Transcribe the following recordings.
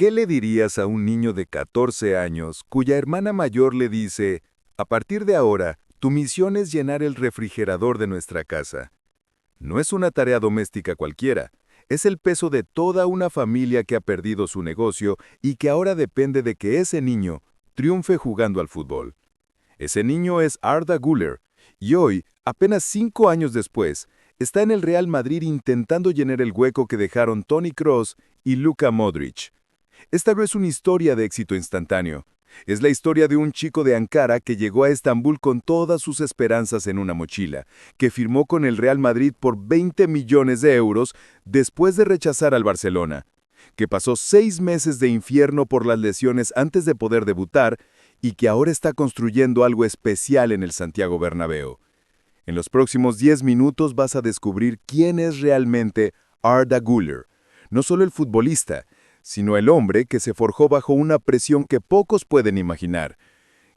¿Qué le dirías a un niño de 14 años cuya hermana mayor le dice, a partir de ahora, tu misión es llenar el refrigerador de nuestra casa? No es una tarea doméstica cualquiera, es el peso de toda una familia que ha perdido su negocio y que ahora depende de que ese niño triunfe jugando al fútbol. Ese niño es Arda Güler, y hoy, apenas 5 años después, está en el Real Madrid intentando llenar el hueco que dejaron Toni Kroos y Luka Modric. Esta no es una historia de éxito instantáneo. Es la historia de un chico de Ankara que llegó a Estambul con todas sus esperanzas en una mochila, que firmó con el Real Madrid por 20 millones de euros después de rechazar al Barcelona, que pasó 6 meses de infierno por las lesiones antes de poder debutar y que ahora está construyendo algo especial en el Santiago Bernabéu. En los próximos 10 minutos vas a descubrir quién es realmente Arda Güler, no solo el futbolista, sino el hombre que se forjó bajo una presión que pocos pueden imaginar.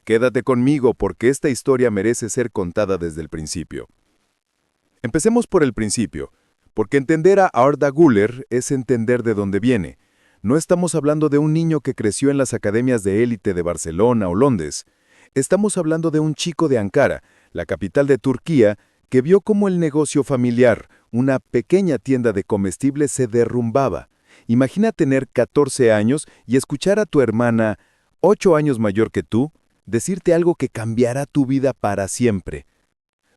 Quédate conmigo porque esta historia merece ser contada desde el principio. Empecemos por el principio, porque entender a Arda Güler es entender de dónde viene. No estamos hablando de un niño que creció en las academias de élite de Barcelona o Londres. Estamos hablando de un chico de Ankara, la capital de Turquía, que vio cómo el negocio familiar, una pequeña tienda de comestibles, se derrumbaba. Imagina tener 14 años y escuchar a tu hermana, 8 años mayor que tú, decirte algo que cambiará tu vida para siempre.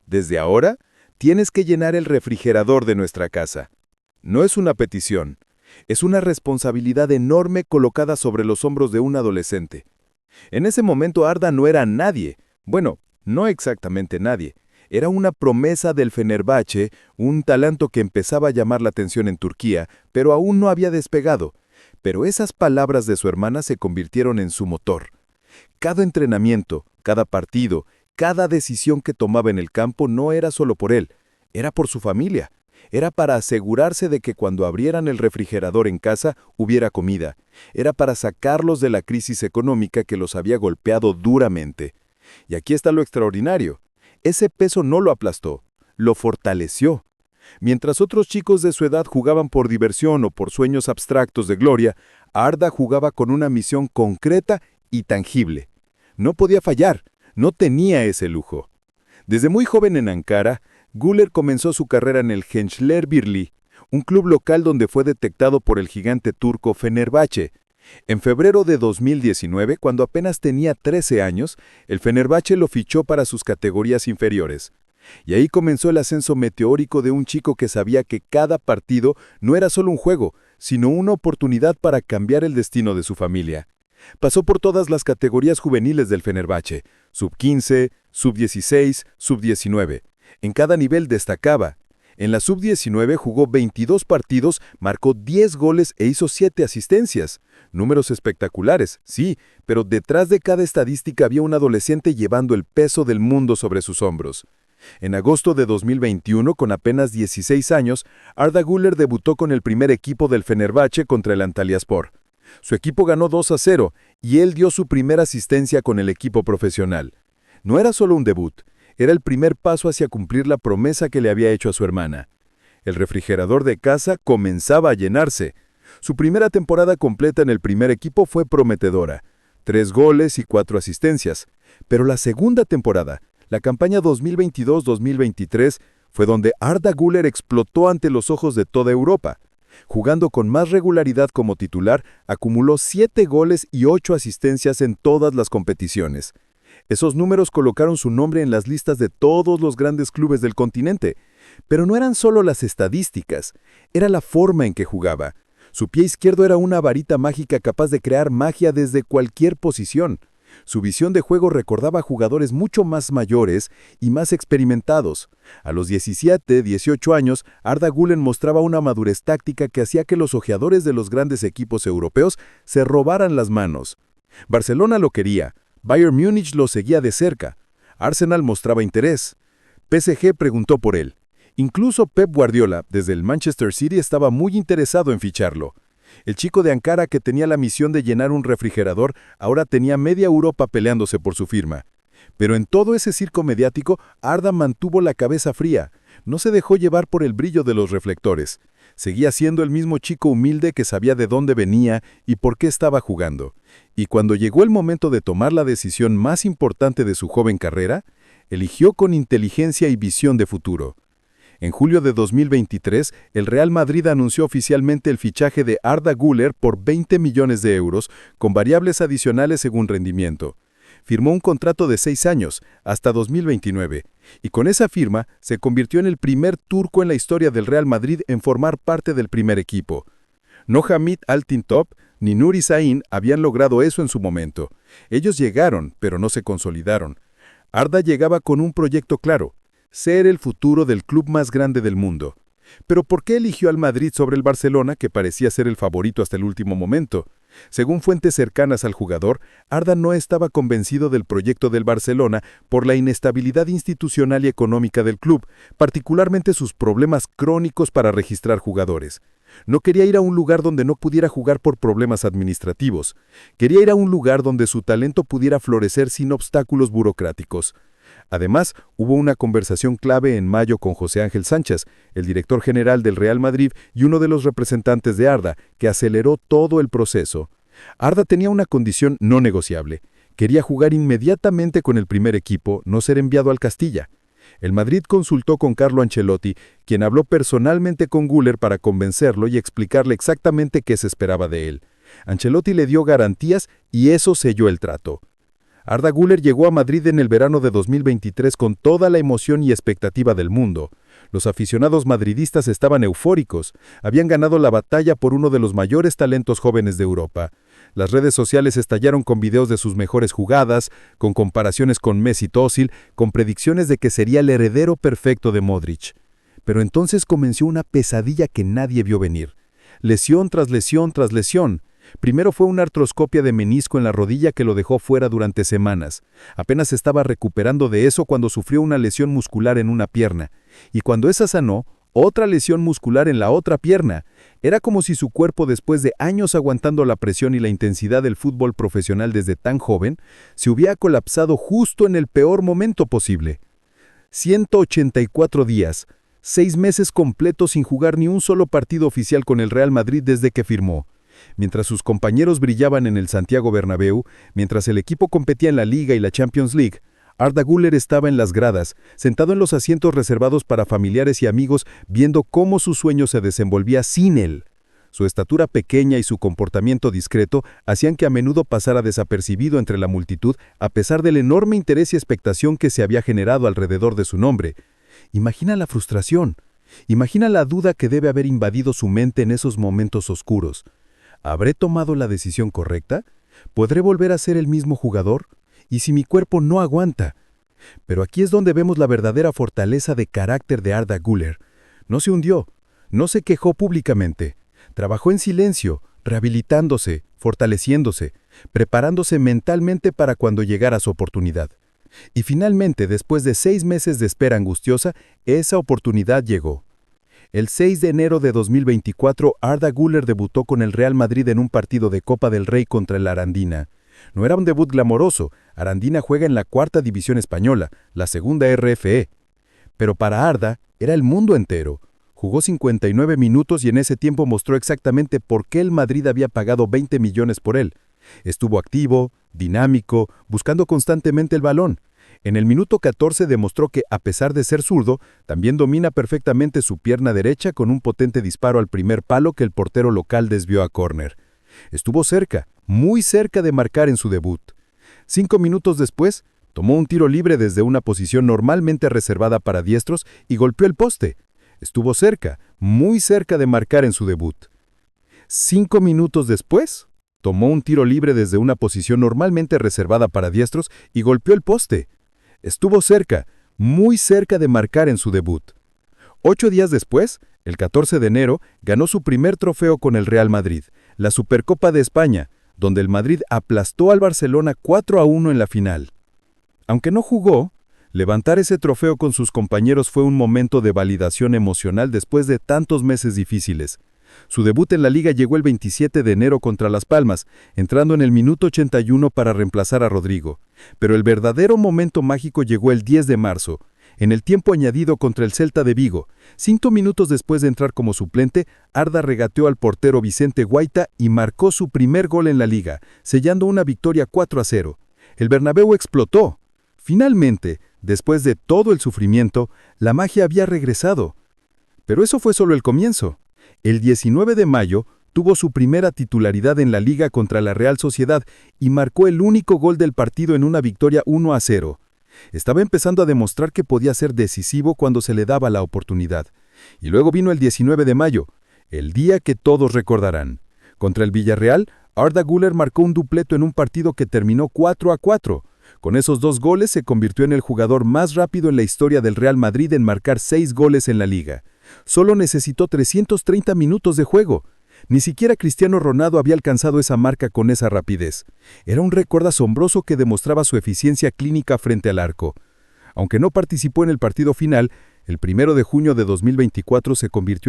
Desde ahora, tienes que llenar el refrigerador de nuestra casa. No es una petición, es una responsabilidad enorme colocada sobre los hombros de un adolescente. En ese momento Arda no era nadie, bueno, no exactamente nadie. Era una promesa del Fenerbahce, un talento que empezaba a llamar la atención en Turquía, pero aún no había despegado. Pero esas palabras de su hermana se convirtieron en su motor. Cada entrenamiento, cada partido, cada decisión que tomaba en el campo no era solo por él, era por su familia. Era para asegurarse de que cuando abrieran el refrigerador en casa hubiera comida. Era para sacarlos de la crisis económica que los había golpeado duramente. Y aquí está lo extraordinario. Ese peso no lo aplastó, lo fortaleció. Mientras otros chicos de su edad jugaban por diversión o por sueños abstractos de gloria, Arda jugaba con una misión concreta y tangible. No podía fallar, no tenía ese lujo. Desde muy joven en Ankara, Güler comenzó su carrera en el Gençlerbirliği, un club local donde fue detectado por el gigante turco Fenerbahce. En febrero de 2019, cuando apenas tenía 13 años, el Fenerbahce lo fichó para sus categorías inferiores. Y ahí comenzó el ascenso meteórico de un chico que sabía que cada partido no era solo un juego, sino una oportunidad para cambiar el destino de su familia. Pasó por todas las categorías juveniles del Fenerbahce, sub-15, sub-16, sub-19. En cada nivel destacaba. En la sub-19 jugó 22 partidos, marcó 10 goles e hizo 7 asistencias. Números espectaculares, sí, pero detrás de cada estadística había un adolescente llevando el peso del mundo sobre sus hombros. En agosto de 2021, con apenas 16 años, Arda Güler debutó con el primer equipo del Fenerbahce contra el Antalyaspor. Su equipo ganó 2-0 y él dio su primera asistencia con el equipo profesional. No era solo un debut, era el primer paso hacia cumplir la promesa que le había hecho a su hermana. El refrigerador de casa comenzaba a llenarse. Su primera temporada completa en el primer equipo fue prometedora. 3 goles y 4 asistencias. Pero la segunda temporada, la campaña 2022-2023, fue donde Arda Güler explotó ante los ojos de toda Europa. Jugando con más regularidad como titular, acumuló 7 goles y 8 asistencias en todas las competiciones. Esos números colocaron su nombre en las listas de todos los grandes clubes del continente. Pero no eran solo las estadísticas, era la forma en que jugaba. Su pie izquierdo era una varita mágica capaz de crear magia desde cualquier posición. Su visión de juego recordaba a jugadores mucho más mayores y más experimentados. A los 17, 18 años, Arda Güler mostraba una madurez táctica que hacía que los ojeadores de los grandes equipos europeos se robaran las manos. Barcelona lo quería, Bayern Múnich lo seguía de cerca, Arsenal mostraba interés, PSG preguntó por él. Incluso Pep Guardiola, desde el Manchester City, estaba muy interesado en ficharlo. El chico de Ankara que tenía la misión de llenar un refrigerador ahora tenía media Europa peleándose por su firma. Pero en todo ese circo mediático, Arda mantuvo la cabeza fría. No se dejó llevar por el brillo de los reflectores. Seguía siendo el mismo chico humilde que sabía de dónde venía y por qué estaba jugando. Y cuando llegó el momento de tomar la decisión más importante de su joven carrera, eligió con inteligencia y visión de futuro. En julio de 2023, el Real Madrid anunció oficialmente el fichaje de Arda Güler por 20 millones de euros, con variables adicionales según rendimiento. Firmó un contrato de 6 años, hasta 2029, y con esa firma se convirtió en el primer turco en la historia del Real Madrid en formar parte del primer equipo. No Hamid Altintop ni Nuri Sahin habían logrado eso en su momento. Ellos llegaron, pero no se consolidaron. Arda llegaba con un proyecto claro: ser el futuro del club más grande del mundo. Pero ¿por qué eligió al Madrid sobre el Barcelona, que parecía ser el favorito hasta el último momento? Según fuentes cercanas al jugador, Arda no estaba convencido del proyecto del Barcelona por la inestabilidad institucional y económica del club, particularmente sus problemas crónicos para registrar jugadores. No quería ir a un lugar donde no pudiera jugar por problemas administrativos. Quería ir a un lugar donde su talento pudiera florecer sin obstáculos burocráticos. Además, hubo una conversación clave en mayo con José Ángel Sánchez, el director general del Real Madrid y uno de los representantes de Arda, que aceleró todo el proceso. Arda tenía una condición no negociable: quería jugar inmediatamente con el primer equipo, no ser enviado al Castilla. El Madrid consultó con Carlo Ancelotti, quien habló personalmente con Güler para convencerlo y explicarle exactamente qué se esperaba de él. Ancelotti le dio garantías y eso selló el trato. Arda Güler llegó a Madrid en el verano de 2023 con toda la emoción y expectativa del mundo. Los aficionados madridistas estaban eufóricos. Habían ganado la batalla por uno de los mayores talentos jóvenes de Europa. Las redes sociales estallaron con videos de sus mejores jugadas, con comparaciones con Mesut Özil, con predicciones de que sería el heredero perfecto de Modric. Pero entonces comenzó una pesadilla que nadie vio venir. Lesión tras lesión tras lesión. Primero fue una artroscopia de menisco en la rodilla que lo dejó fuera durante semanas. Apenas estaba recuperando de eso cuando sufrió una lesión muscular en una pierna. Y cuando esa sanó, otra lesión muscular en la otra pierna. Era como si su cuerpo, después de años aguantando la presión y la intensidad del fútbol profesional desde tan joven, se hubiera colapsado justo en el peor momento posible. 184 días, 6 meses completos sin jugar ni un solo partido oficial con el Real Madrid desde que firmó. Mientras sus compañeros brillaban en el Santiago Bernabéu, mientras el equipo competía en la Liga y la Champions League, Arda Güler estaba en las gradas, sentado en los asientos reservados para familiares y amigos, viendo cómo su sueño se desenvolvía sin él. Su estatura pequeña y su comportamiento discreto hacían que a menudo pasara desapercibido entre la multitud, a pesar del enorme interés y expectación que se había generado alrededor de su nombre. Imagina la frustración. Imagina la duda que debe haber invadido su mente en esos momentos oscuros. ¿Habré tomado la decisión correcta? ¿Podré volver a ser el mismo jugador? ¿Y si mi cuerpo no aguanta? Pero aquí es donde vemos la verdadera fortaleza de carácter de Arda Güler. No se hundió, no se quejó públicamente. Trabajó en silencio, rehabilitándose, fortaleciéndose, preparándose mentalmente para cuando llegara su oportunidad. Y finalmente, después de 6 meses de espera angustiosa, esa oportunidad llegó. El 6 de enero de 2024, Arda Güler debutó con el Real Madrid en un partido de Copa del Rey contra el Arandina. No era un debut glamoroso. Arandina juega en la 4ª división española, la 2ª RFE. Pero para Arda era el mundo entero. Jugó 59 minutos y en ese tiempo mostró exactamente por qué el Madrid había pagado 20 millones por él. Estuvo activo, dinámico, buscando constantemente el balón. En el minuto 14 demostró que, a pesar de ser zurdo, también domina perfectamente su pierna derecha con un potente disparo al primer palo que el portero local desvió a córner. Estuvo cerca, muy cerca de marcar en su debut. 5 minutos después, tomó un tiro libre desde una posición normalmente reservada para diestros y golpeó el poste. Estuvo cerca, muy cerca de marcar en su debut. 5 minutos después, tomó un tiro libre desde una posición normalmente reservada para diestros y golpeó el poste. Estuvo cerca, muy cerca de marcar en su debut. 8 días después, el 14 de enero, ganó su primer trofeo con el Real Madrid, la Supercopa de España, donde el Madrid aplastó al Barcelona 4-1 en la final. Aunque no jugó, levantar ese trofeo con sus compañeros fue un momento de validación emocional después de tantos meses difíciles. Su debut en la Liga llegó el 27 de enero contra Las Palmas, entrando en el minuto 81 para reemplazar a Rodrigo. Pero el verdadero momento mágico llegó el 10 de marzo. En el tiempo añadido contra el Celta de Vigo, 5 minutos después de entrar como suplente, Arda regateó al portero Vicente Guaita y marcó su primer gol en la liga, sellando una victoria 4-0. El Bernabéu explotó. Finalmente, después de todo el sufrimiento, la magia había regresado. Pero eso fue solo el comienzo. El 19 de mayo tuvo su primera titularidad en la liga contra la Real Sociedad y marcó el único gol del partido en una victoria 1-0. Estaba empezando a demostrar que podía ser decisivo cuando se le daba la oportunidad. Y luego vino el 19 de mayo, el día que todos recordarán. Contra el Villarreal, Arda Güler marcó un dupleto en un partido que terminó 4-4. Con esos 2 goles se convirtió en el jugador más rápido en la historia del Real Madrid en marcar 6 goles en la liga. Solo necesitó 330 minutos de juego. Ni siquiera Cristiano Ronaldo había alcanzado esa marca con esa rapidez. Era un récord asombroso que demostraba su eficiencia clínica frente al arco. Aunque no participó en el partido final, el 1 de junio de 2024 se convirtió